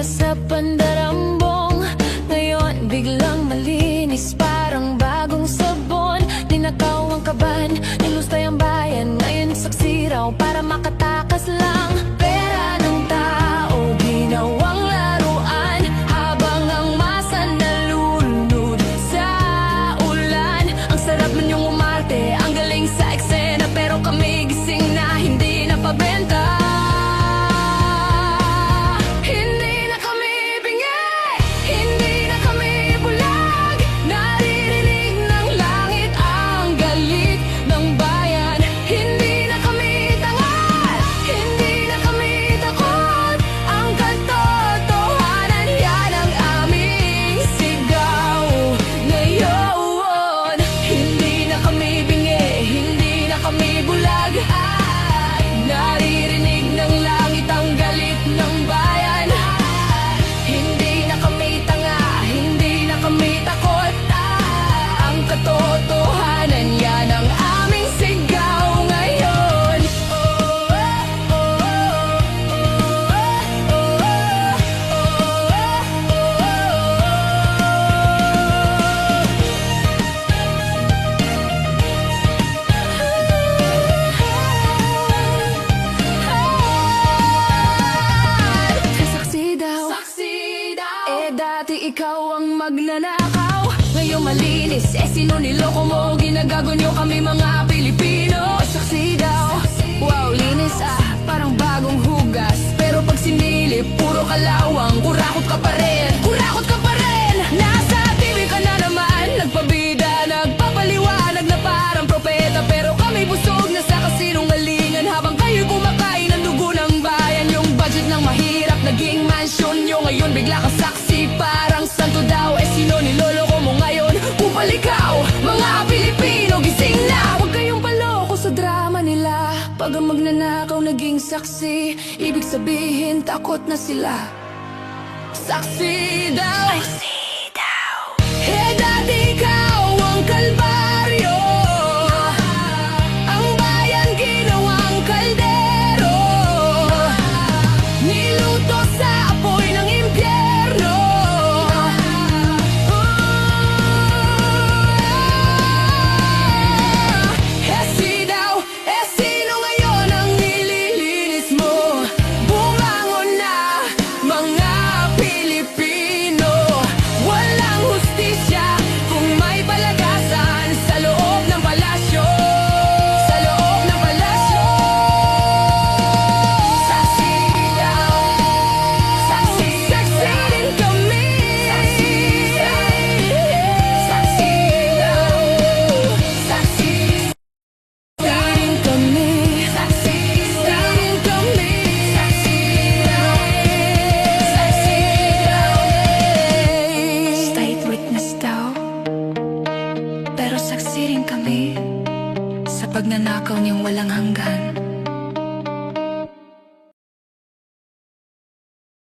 sa pandarambong. Ngayon biglang malinis, parang bagong sabon. Ninakaw ang kaban, nilustay ang bayan. Ngayon saksi raw para makatakas lang. Pera ng tao, ginawang laruan, habang ang masa nalulunod sa ulan. Ang sarap man yung umarte, ang galing sa eksena, pero kami gising na, hindi na pabenta. Dati ikaw ang magnanakaw, ngayon malinis. Sino niloko mo? Ginagago nyo kami mga Pilipino. Saksi daw, wow linis parang bagong hugas. Pero pag sinilip, puro kalawang. Kurakot ka pa rin, kurakot ka pa rin. Nasa TV ka na naman, nagpabida, nagpapaliwanag na parang propeta. Pero kami busog na sa kasinungalingan, habang kayo'y kumakain ng dugo ng bayan. Yung budget ng mahirap, naging mansyon nyo. Ngayon bigla ka saksi, parang santo daw. Sino niloloko mo ngayon? Kupal ikaw, mga Pilipino, gising na. Huwag kayong paloko sa drama nila. Pag ang magnanakaw naging saksi, ibig sabihin takot na sila. Saksi daw, saksi daw. Dati ikaw ang kalbaryo, ang bayan ginawang kaldero, niluto sa apoy ng impyerno. Sino ngayon ang nililinis mo? Bumangon na, mga Pilipino. Walang hustisya kung may palagasan sa loob ng palasyo, sa loob ng palasyo. Saksi daw, saksi, saksi din kami. Saksi daw, saksi din kami. Saksi din kami. Saksi daw, saksi daw. State witness daw, pero saksi rin kami sa pagnanakaw niyong walang hanggan.